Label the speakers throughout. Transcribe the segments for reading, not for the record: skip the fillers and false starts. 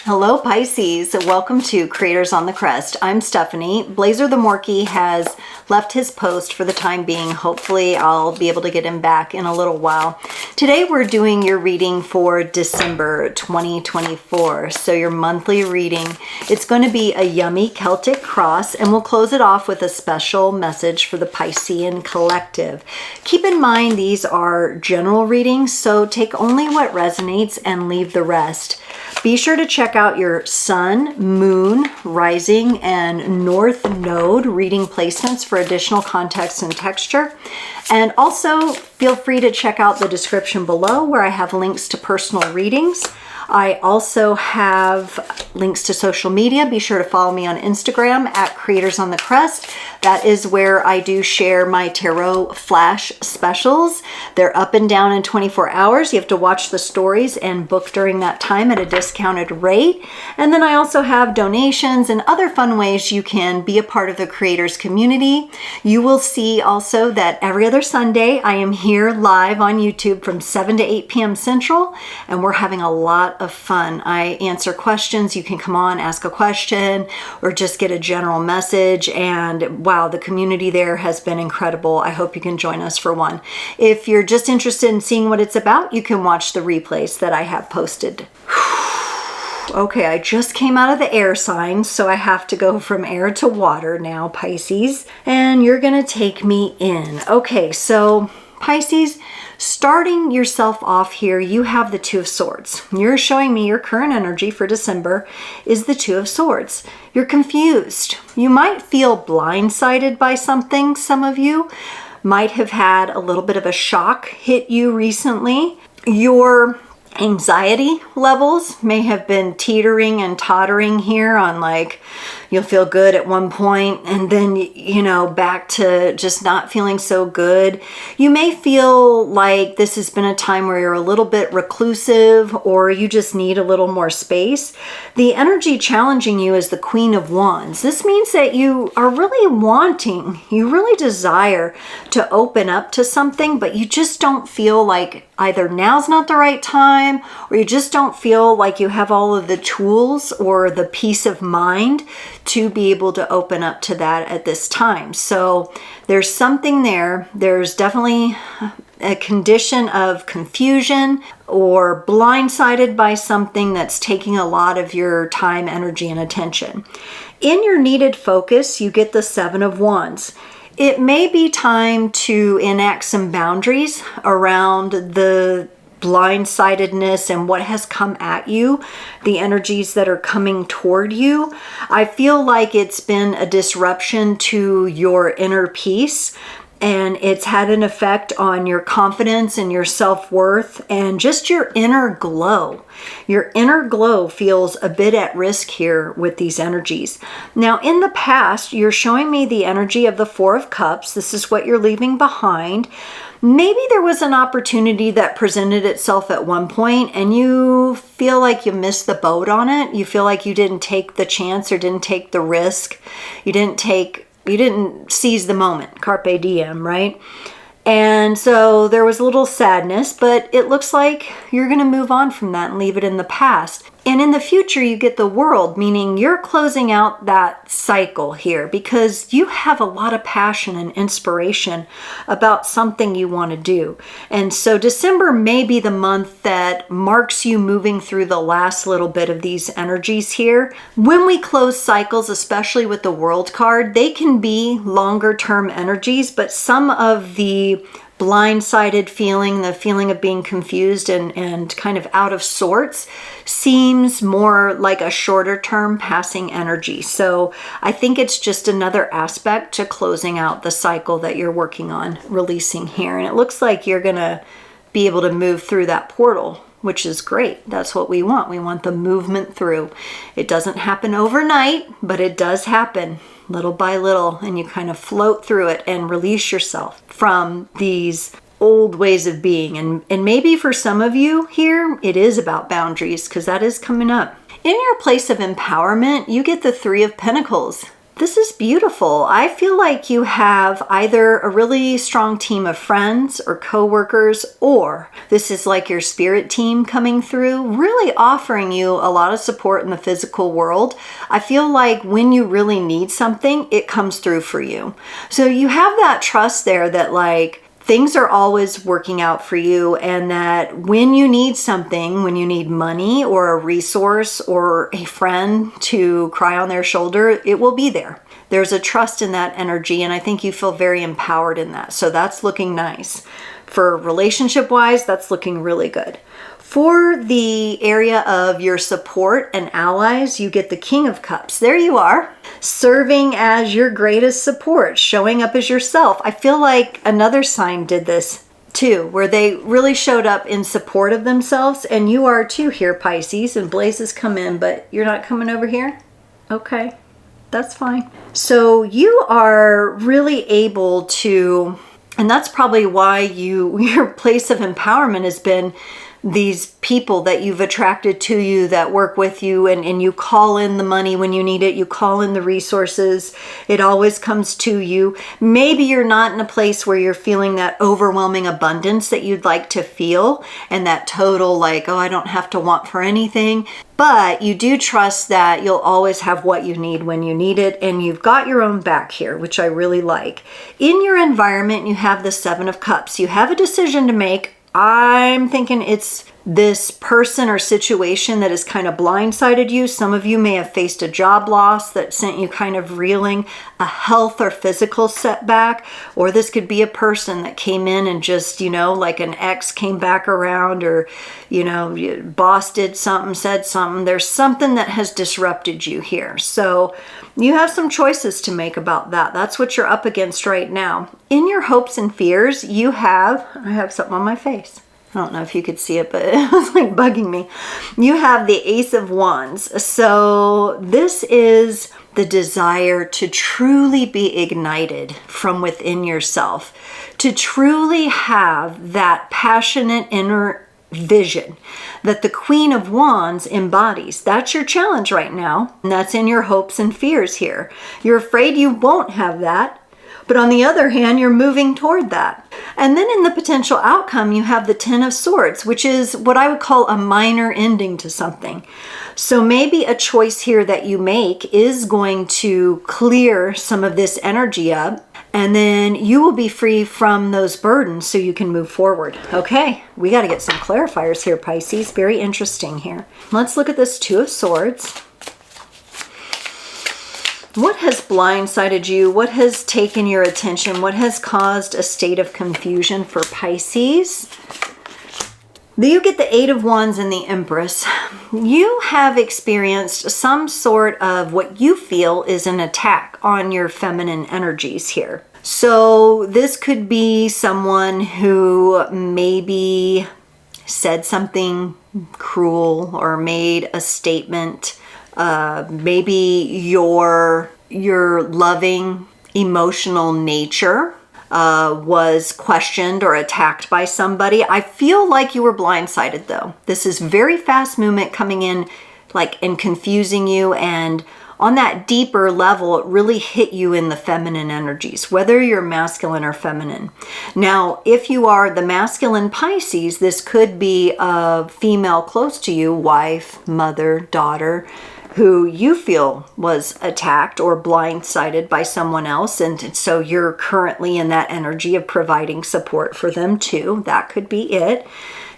Speaker 1: Hello Pisces, welcome to Creators on the Crest. I'm Stephanie. Blazer the Morky has left his post for the time being. Hopefully I'll be able to get him back in a little while. Today we're doing your reading for December 2024. So your monthly reading. It's going to be a yummy Celtic cross, and we'll close it off with a special message for the Piscean collective. Keep in mind these are general readings, so take only what resonates and leave the rest. Be sure to check out your sun, moon, rising, and north node reading placements for additional context and texture. And also feel free to check out the description below where I have links to personal readings. I also have links to social media. Be sure to follow me on Instagram at Creators on the Crest. That is where I do share my tarot flash specials. They're up and down in 24 hours. You have to watch the stories and book during that time at a discounted rate. And then I also have donations and other fun ways you can be a part of the creators community. You will see also that every other Sunday I am here live on YouTube from 7 to 8 p.m. Central, and we're having a lot of fun. I answer questions. You can come on, ask a question, or just get a general message. And wow, the community there has been incredible. I hope you can join us for one. If you're just interested in seeing what it's about, you can watch the replays that I have posted. Okay, I just came out of the air sign, so I have to go from air to water now, Pisces. And you're going to take me in. Okay, so Pisces, starting yourself off here, you have the Two of Swords. You're showing me your current energy for December is the Two of Swords. You're confused. You might feel blindsided by something. Some of you might have had a little bit of a shock hit you recently. Your anxiety levels may have been teetering and tottering here on, like, you'll feel good at one point and then, back to just not feeling so good. You may feel like this has been a time where you're a little bit reclusive or you just need a little more space. The energy challenging you is the Queen of Wands. This means that you are really you really desire to open up to something, but you just don't feel like either now's not the right time, or you just don't feel like you have all of the tools or the peace of mind to be able to open up to that at this time. So there's something there. There's definitely a condition of confusion or blindsided by something that's taking a lot of your time, energy, and attention. In your needed focus, you get the Seven of Wands. It may be time to enact some boundaries around the blindsidedness and what has come at you, the energies that are coming toward you. I feel like it's been a disruption to your inner peace, and it's had an effect on your confidence and your self-worth and just your inner glow. Your inner glow feels a bit at risk here with these energies. Now, in the past, you're showing me the energy of the Four of Cups. This is what you're leaving behind. Maybe there was an opportunity that presented itself at one point and you feel like you missed the boat on it. You feel like you didn't take the chance or didn't take the risk. You didn't seize the moment, carpe diem, right? And so there was a little sadness, but it looks like you're going to move on from that and leave it in the past. And in the future, you get the World, meaning you're closing out that cycle here because you have a lot of passion and inspiration about something you want to do. And so December may be the month that marks you moving through the last little bit of these energies here. When we close cycles, especially with the World card, they can be longer term energies, but some of the blindsided feeling, the feeling of being confused and kind of out of sorts, seems more like a shorter term passing energy. So I think it's just another aspect to closing out the cycle that you're working on releasing here. And it looks like you're going to be able to move through that portal, which is great. That's what we want. We want the movement through. It doesn't happen overnight, but it does happen little by little, and you kind of float through it and release yourself from these old ways of being. And maybe for some of you here, it is about boundaries, because that is coming up. In your place of empowerment, you get the Three of Pentacles. This is beautiful. I feel like you have either a really strong team of friends or coworkers, or this is like your spirit team coming through, really offering you a lot of support in the physical world. I feel like when you really need something, it comes through for you. So you have that trust there that like, things are always working out for you, and that when you need something, when you need money or a resource or a friend to cry on their shoulder, it will be there. There's a trust in that energy, and I think you feel very empowered in that. So that's looking nice. For relationship-wise, that's looking really good. For the area of your support and allies, you get the King of Cups. There you are, serving as your greatest support, showing up as yourself. I feel like another sign did this too, where they really showed up in support of themselves, and you are too here, Pisces, and Blaze has come in, but you're not coming over here? Okay, that's fine. So you are really able to, and that's probably why your place of empowerment has been these people that you've attracted to you that work with you, and you call in the money when you need it, you call in the resources, it always comes to you. Maybe you're not in a place where you're feeling that overwhelming abundance that you'd like to feel, and that total like, oh, I don't have to want for anything, but you do trust that you'll always have what you need when you need it, and you've got your own back here, which I really like. In your environment, you have the Seven of Cups. You have a decision to make. I'm thinking it's this person or situation that has kind of blindsided you. Some of you may have faced a job loss that sent you kind of reeling, a health or physical setback, or this could be a person that came in and just, like an ex came back around, or, boss did something, said something. There's something that has disrupted you here. So you have some choices to make about that. That's what you're up against right now. In your hopes and fears, I have something on my face. I don't know if you could see it, but it was like bugging me. You have the Ace of Wands. So this is the desire to truly be ignited from within yourself, to truly have that passionate inner vision that the Queen of Wands embodies. That's your challenge right now, and that's in your hopes and fears here. You're afraid you won't have that, but on the other hand, you're moving toward that. And then in the potential outcome, you have the Ten of Swords, which is what I would call a minor ending to something. So maybe a choice here that you make is going to clear some of this energy up, and then you will be free from those burdens so you can move forward. Okay, we got to get some clarifiers here, Pisces. Very interesting here. Let's look at this Two of Swords. What has blindsided you? What has taken your attention? What has caused a state of confusion for Pisces? Then you get the Eight of Wands and the Empress. You have experienced some sort of what you feel is an attack on your feminine energies here. So this could be someone who maybe said something cruel or made a statement. Maybe your loving emotional nature was questioned or attacked by somebody. I feel like you were blindsided though. This is very fast movement coming in and confusing you, and on that deeper level, it really hit you in the feminine energies, whether you're masculine or feminine. Now, if you are the masculine Pisces, this could be a female close to you, wife, mother, daughter, who you feel was attacked or blindsided by someone else. And so you're currently in that energy of providing support for them too. That could be it.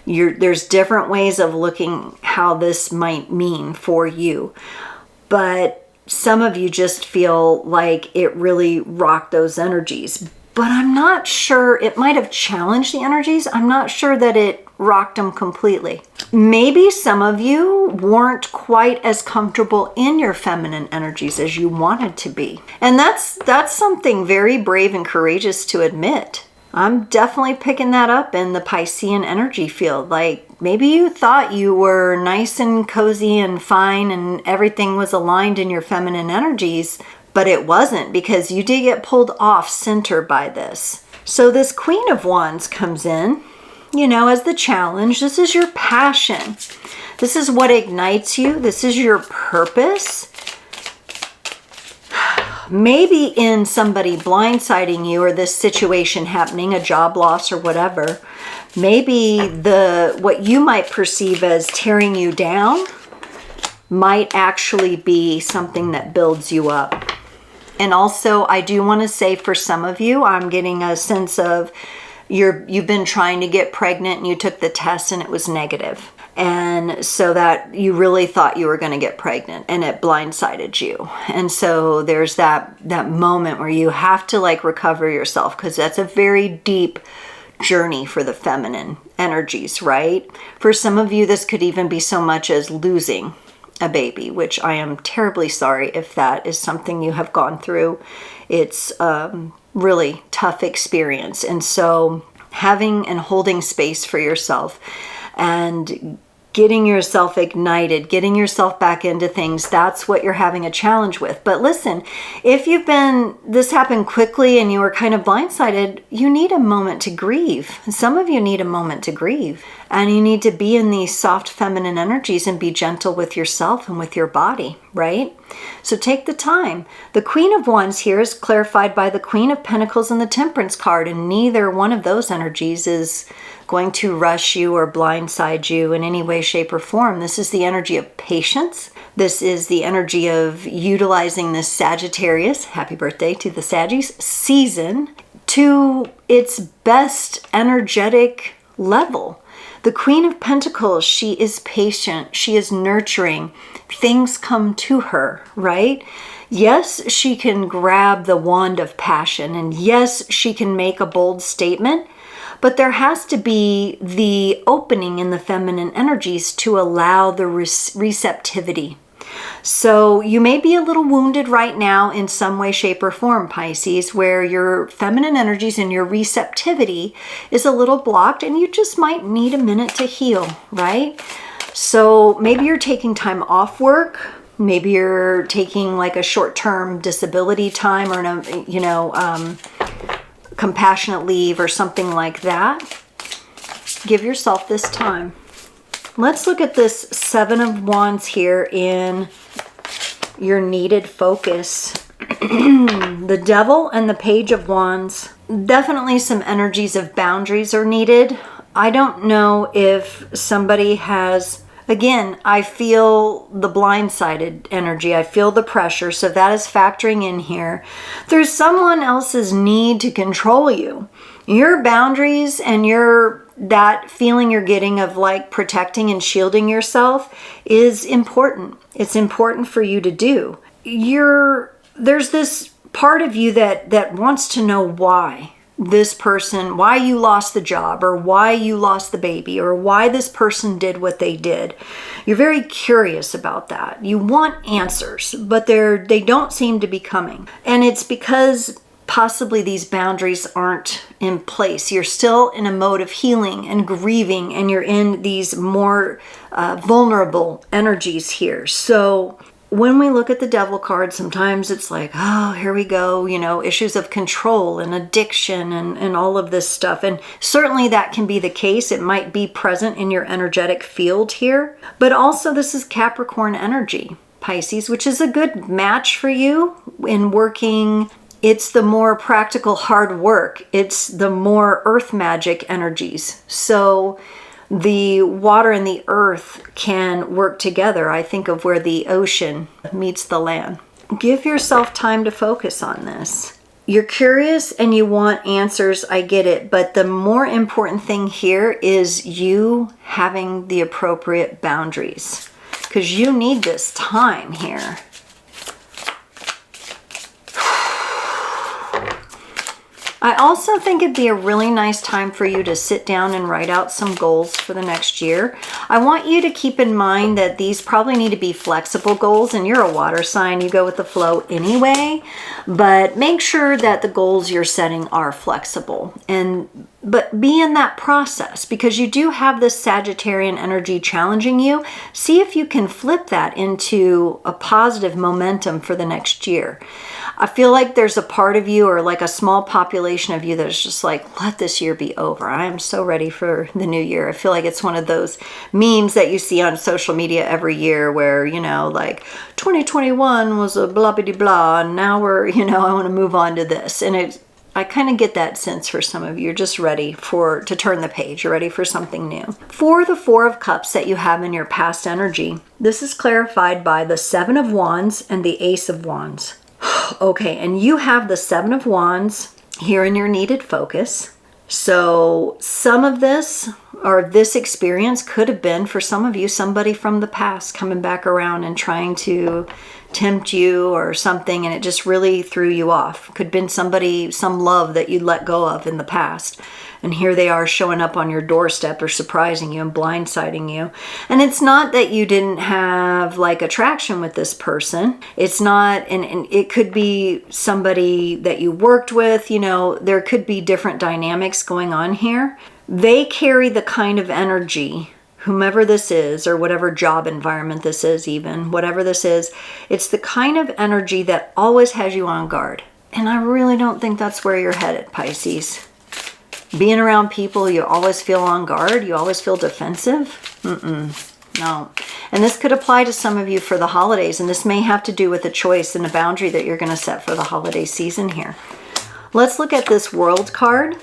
Speaker 1: There's different ways of looking how this might mean for you. But some of you just feel like it really rocked those energies. But I'm not sure, it might have challenged the energies. I'm not sure that it rocked them completely. Maybe some of you weren't quite as comfortable in your feminine energies as you wanted to be. And that's something very brave and courageous to admit. I'm definitely picking that up in the Piscean energy field. Like maybe you thought you were nice and cozy and fine and everything was aligned in your feminine energies, but it wasn't, because you did get pulled off center by this. So this Queen of Wands comes in, as the challenge. This is your passion. This is what ignites you. This is your purpose. maybe in somebody blindsiding you or this situation happening, a job loss or whatever, maybe what you might perceive as tearing you down might actually be something that builds you up. And also, I do want to say for some of you, I'm getting a sense of you've been trying to get pregnant and you took the test and it was negative. And so that you really thought you were going to get pregnant and it blindsided you. And so there's that moment where you have to like recover yourself, because that's a very deep journey for the feminine energies, right? For some of you, this could even be so much as losing a baby, which I am terribly sorry if that is something you have gone through. It's really tough experience. And so having and holding space for yourself and getting yourself ignited, getting yourself back into things, that's what you're having a challenge with. But listen, if this happened quickly and you were kind of blindsided, you need a moment to grieve. Some of you need a moment to grieve. And you need to be in these soft feminine energies and be gentle with yourself and with your body, right? So take the time. The Queen of Wands here is clarified by the Queen of Pentacles and the Temperance card, and neither one of those energies is going to rush you or blindside you in any way, shape, or form. This is the energy of patience. This is the energy of utilizing this Sagittarius, happy birthday to the Saggies, season to its best energetic level. The Queen of Pentacles, she is patient, she is nurturing, things come to her, right? Yes, she can grab the wand of passion, and yes, she can make a bold statement, but there has to be the opening in the feminine energies to allow the receptivity. So you may be a little wounded right now in some way, shape, or form, Pisces, where your feminine energies and your receptivity is a little blocked, and you just might need a minute to heal, right? So maybe you're taking time off work. Maybe you're taking like a short-term disability time or compassionate leave or something like that. Give yourself this time. Let's look at this Seven of Wands here in your needed focus. The Devil and the Page of Wands. Definitely some energies of boundaries are needed. I don't know if somebody has, again, I feel the blindsided energy. I feel the pressure. So that is factoring in here. There's someone else's need to control you. Your boundaries and that feeling you're getting of like protecting and shielding yourself is important. It's important for you to do. There's this part of you that wants to know why this person, why you lost the job, or why you lost the baby, or why this person did what they did. You're very curious about that. You want answers, but they don't seem to be coming. And it's because possibly these boundaries aren't in place. You're still in a mode of healing and grieving, and you're in these more vulnerable energies here. So when we look at the Devil card, sometimes it's like, oh, here we go, issues of control and addiction and all of this stuff. And certainly that can be the case. It might be present in your energetic field here. But also this is Capricorn energy, Pisces, which is a good match for you in working. It's the more practical hard work. It's the more earth magic energies. So the water and the earth can work together. I think of where the ocean meets the land. Give yourself time to focus on this. You're curious and you want answers, I get it. But the more important thing here is you having the appropriate boundaries, because you need this time here. I also think it'd be a really nice time for you to sit down and write out some goals for the next year. I want you to keep in mind that these probably need to be flexible goals, and you're a water sign, you go with the flow anyway, but make sure that the goals you're setting are flexible. But be in that process, because you do have this Sagittarian energy challenging you. See if you can flip that into a positive momentum for the next year. I feel like there's a part of you, or like a small population of you, that is just like, let this year be over. I am so ready for the new year. I feel like it's one of those memes that you see on social media every year where, you know, like 2021 was a blah, blah, blah, and now we're, you know, I want to move on to this. And I kind of get that sense for some of you. You're just ready to turn the page. You're ready for something new. For the Four of Cups that you have in your past energy, this is clarified by the Seven of Wands and the Ace of Wands. Okay, and you have the Seven of Wands here in your needed focus. So some of this, or this experience, could have been for some of you somebody from the past coming back around and trying to tempt you or something, and it just really threw you off. Could have been somebody, some love that you let go of in the past, and here they are showing up on your doorstep or surprising you and blindsiding you. And it's not that you didn't have like attraction with this person. It's not, and it could be somebody that you worked with. You know, there could be different dynamics going on here. They carry the kind of energy, whomever this is, or whatever job environment this is, even whatever this is, it's the kind of energy that always has you on guard. And I really don't think that's where you're headed, Pisces. Being around people, you always feel on guard, you always feel defensive. No. And this could apply to some of you for the holidays, and this may have to do with a choice and a boundary that you're going to set for the holiday season here. Let's look at this World card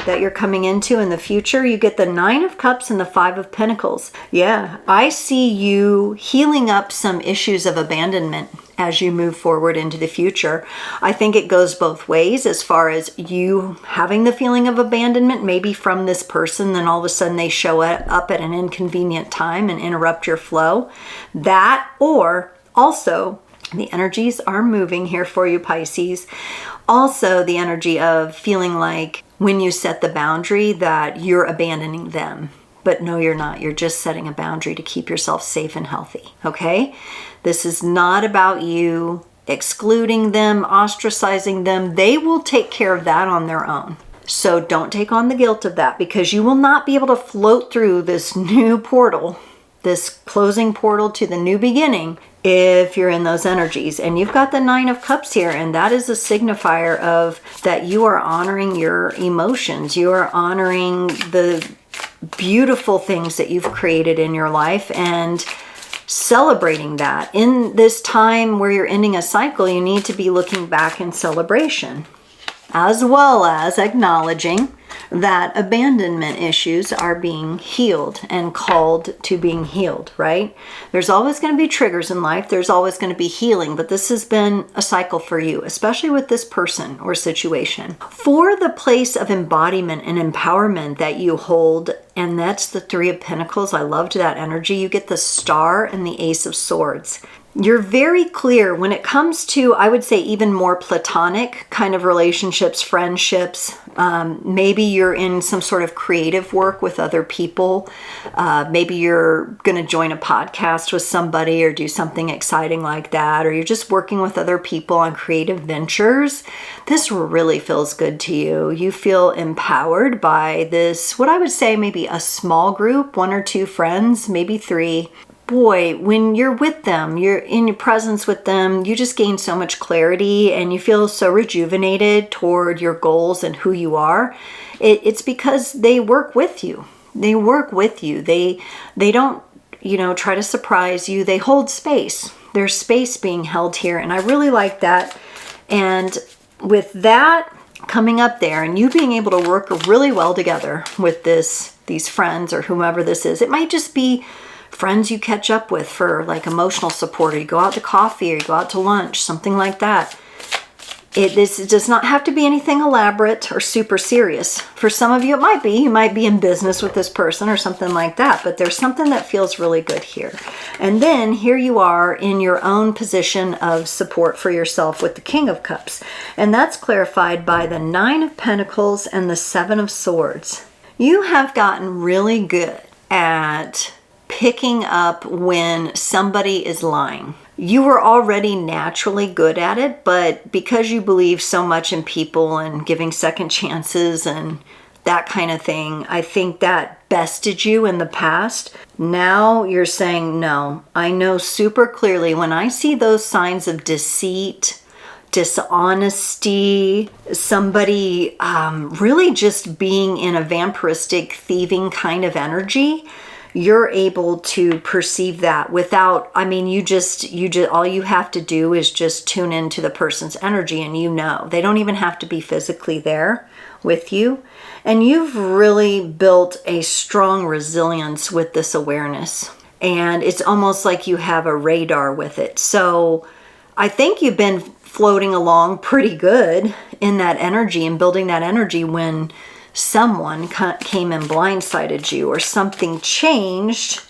Speaker 1: that you're coming into in the future. You get the Nine of Cups and the Five of Pentacles. Yeah, I see you healing up some issues of abandonment as you move forward into the future. I think it goes both ways as far as you having the feeling of abandonment, maybe from this person, then all of a sudden they show up at an inconvenient time and interrupt your flow. That, or also the energies are moving here for you, Pisces. Also the energy of feeling like when you set the boundary that you're abandoning them. But no, you're not. You're just setting a boundary to keep yourself safe and healthy, okay? This is not about you excluding them, ostracizing them. They will take care of that on their own. So don't take on the guilt of that, because you will not be able to float through this new portal, this closing portal to the new beginning, if you're in those energies. And you've got the Nine of Cups here, and that is a signifier of that you are honoring your emotions. You are honoring the beautiful things that you've created in your life and celebrating that. In this time where you're ending a cycle, you need to be looking back in celebration, as well as acknowledging that abandonment issues are being healed and called to being healed, right? There's always going to be triggers in life. There's always going to be healing, but this has been a cycle for you, especially with this person or situation. For the place of embodiment and empowerment that you hold, and that's the Three of Pentacles. I loved that energy. You get the Star and the Ace of Swords. You're very clear when it comes to, I would say, even more platonic kind of relationships, friendships. Maybe you're in some sort of creative work with other people. Maybe you're going to join a podcast with somebody or do something exciting like that, or you're just working with other people on creative ventures. This really feels good to you. You feel empowered by this, what I would say maybe a small group, 1 or 2 friends, maybe 3. Boy, when you're with them, you're in your presence with them, you just gain so much clarity and you feel so rejuvenated toward your goals and who you are. It's because they work with you. They work with you. They don't, try to surprise you. They hold space. There's space being held here, and I really like that. And with that coming up there and you being able to work really well together with these friends or whomever this is, it might just be friends you catch up with for like emotional support, or you go out to coffee, or you go out to lunch, something like that. This does not have to be anything elaborate or super serious. For some of you, it might be. You might be in business with this person or something like that, but there's something that feels really good here. And then here you are in your own position of support for yourself with the King of Cups. And that's clarified by the Nine of Pentacles and the Seven of Swords. You have gotten really good at picking up when somebody is lying. You were already naturally good at it, but because you believe so much in people and giving second chances and that kind of thing, I think that bested you in the past. Now you're saying, no, I know super clearly when I see those signs of deceit, dishonesty, somebody really just being in a vampiristic, thieving kind of energy, you're able to perceive that without, I mean, you just, all you have to do is just tune into the person's energy, and you know, they don't even have to be physically there with you. And you've really built a strong resilience with this awareness. And it's almost like you have a radar with it. So I think you've been floating along pretty good in that energy and building that energy when someone came and blindsided you or something changed,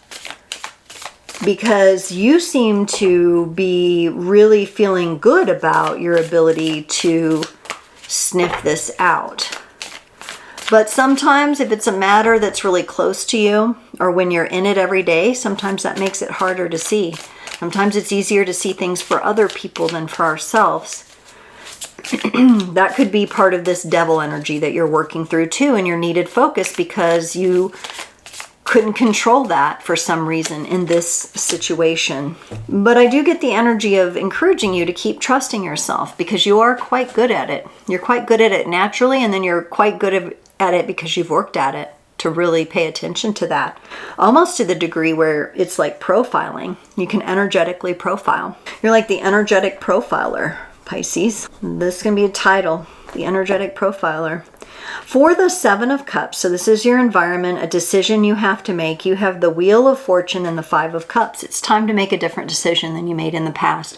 Speaker 1: because you seem to be really feeling good about your ability to sniff this out. But sometimes if it's a matter that's really close to you, or when you're in it every day, sometimes that makes it harder to see. Sometimes it's easier to see things for other people than for ourselves. That could be part of this devil energy that you're working through too, and your needed focus, because you couldn't control that for some reason in this situation. But I do get the energy of encouraging you to keep trusting yourself, because you are quite good at it. You're quite good at it naturally, and then you're quite good at it because you've worked at it to really pay attention to that. Almost to the degree where it's like profiling. You can energetically profile. You're like the energetic profiler, Pisces. This can be a title, the energetic profiler. For the Seven of Cups, so this is your environment, a decision you have to make. You have the Wheel of Fortune and the Five of Cups. It's time to make a different decision than you made in the past.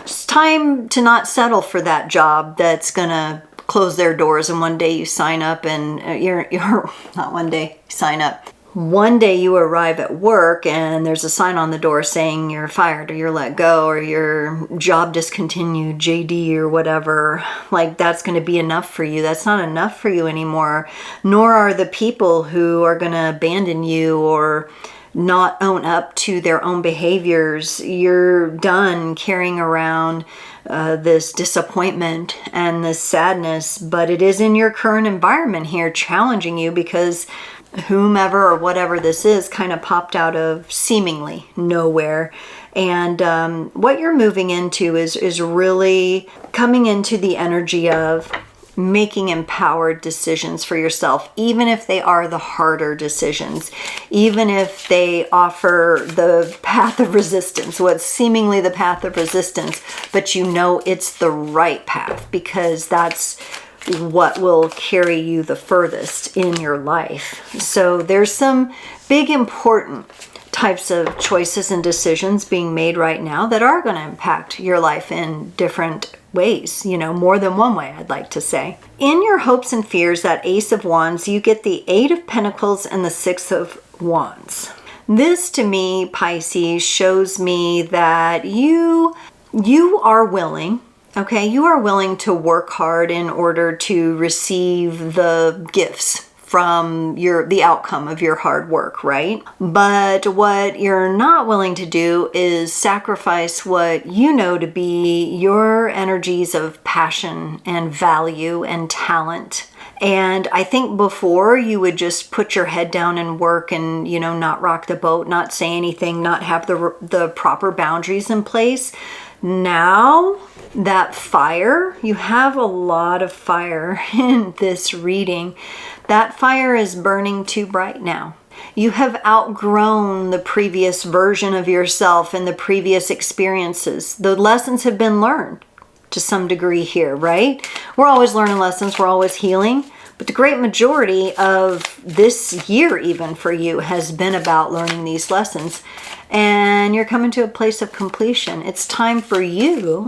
Speaker 1: It's time to not settle for that job that's gonna close their doors and one day you sign up and you're not one day sign up. One day you arrive at work and there's a sign on the door saying you're fired or you're let go or your job discontinued, JD or whatever. Like, that's going to be enough for you. That's not enough for you anymore. Nor are the people who are going to abandon you or not own up to their own behaviors. You're done carrying around this disappointment and this sadness, but it is in your current environment here challenging you, because whomever or whatever this is kind of popped out of seemingly nowhere. And what you're moving into is really coming into the energy of making empowered decisions for yourself, even if they are the harder decisions, even if they offer the path of resistance, what's seemingly the path of resistance, but you know it's the right path, because that's what will carry you the furthest in your life. So there's some big important types of choices and decisions being made right now that are going to impact your life in different ways, you know, more than one way, I'd like to say. In your hopes and fears, that Ace of Wands, you get the Eight of Pentacles and the Six of Wands. This to me, Pisces, shows me that you are willing. Okay, you are willing to work hard in order to receive the gifts from the outcome of your hard work, right? But what you're not willing to do is sacrifice what you know to be your energies of passion and value and talent. And I think before you would just put your head down and work and, you know, not rock the boat, not say anything, not have the proper boundaries in place. Now, that fire, you have a lot of fire in this reading. That fire is burning too bright now. You have outgrown the previous version of yourself and the previous experiences. The lessons have been learned to some degree here, right? We're always learning lessons. We're always healing. But the great majority of this year, even for you, has been about learning these lessons. And you're coming to a place of completion. It's time for you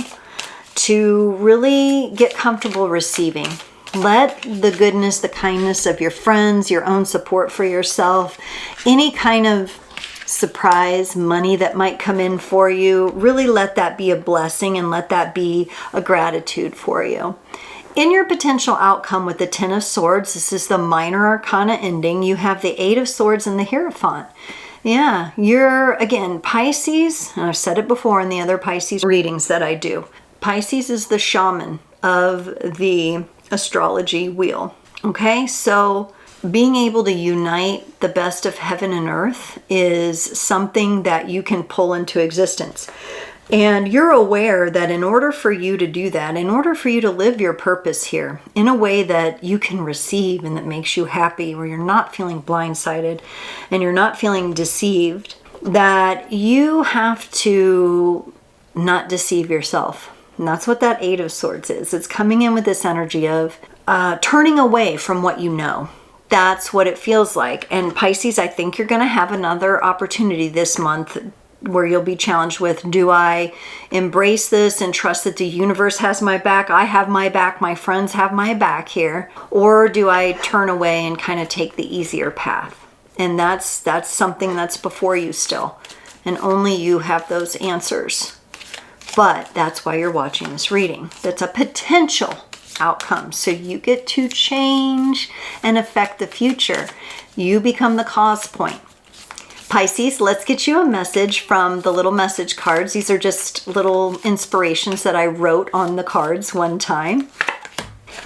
Speaker 1: to really get comfortable receiving. Let the goodness, the kindness of your friends, your own support for yourself, any kind of surprise money that might come in for you, really let that be a blessing and let that be a gratitude for you. In your potential outcome with the Ten of Swords, this is the minor arcana ending, you have the Eight of Swords and the Hierophant. Yeah, you're, again, Pisces, and I've said it before in the other Pisces readings that I do. Pisces is the shaman of the astrology wheel. Okay, so being able to unite the best of heaven and earth is something that you can pull into existence. And you're aware that in order for you to do that, in order for you to live your purpose here in a way that you can receive and that makes you happy, where you're not feeling blindsided and you're not feeling deceived, that you have to not deceive yourself. And that's what that Eight of Swords is. It's coming in with this energy of turning away from what you know. That's what it feels like. And Pisces, I think you're going to have another opportunity this month where you'll be challenged with, do I embrace this and trust that the universe has my back? I have my back. My friends have my back here. Or do I turn away and kind of take the easier path? And that's something that's before you still. And only you have those answers. But that's why you're watching this reading. That's a potential outcome. So you get to change and affect the future. You become the cause point. Pisces, let's get you a message from the little message cards. These are just little inspirations that I wrote on the cards one time.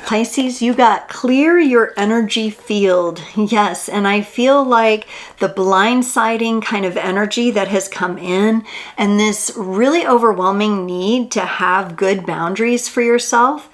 Speaker 1: Pisces, you got clear your energy field. Yes, and I feel like the blindsiding kind of energy that has come in and this really overwhelming need to have good boundaries for yourself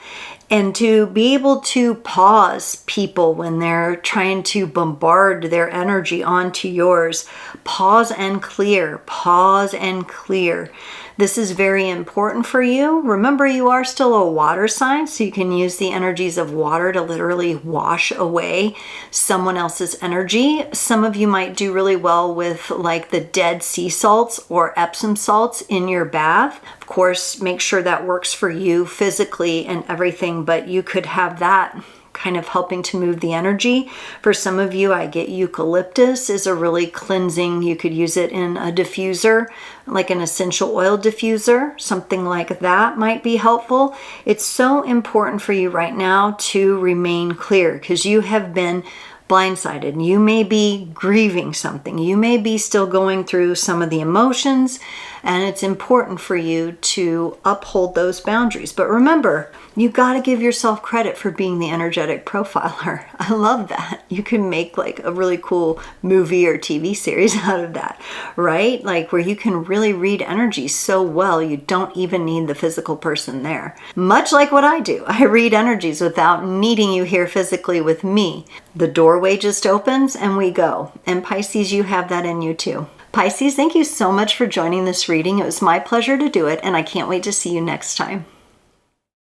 Speaker 1: and to be able to pause people when they're trying to bombard their energy onto yours. Pause and clear. Pause and clear. This is very important for you. Remember, you are still a water sign, so you can use the energies of water to literally wash away someone else's energy. Some of you might do really well with like the dead sea salts or Epsom salts in your bath. Of course, make sure that works for you physically and everything, but you could have that kind of helping to move the energy. For some of you, I get eucalyptus is a really cleansing. You could use it in a diffuser, like an essential oil diffuser. Something like that might be helpful. It's so important for you right now to remain clear because you have been blindsided. You may be grieving something. You may be still going through some of the emotions, and it's important for you to uphold those boundaries. But remember, you got to give yourself credit for being the energetic profiler. I love that. You can make like a really cool movie or TV series out of that, right? Like where you can really read energy so well, you don't even need the physical person there. Much like what I do. I read energies without needing you here physically with me. The doorway just opens and we go. And Pisces, you have that in you too. Pisces, thank you so much for joining this reading. It was my pleasure to do it, and I can't wait to see you next time.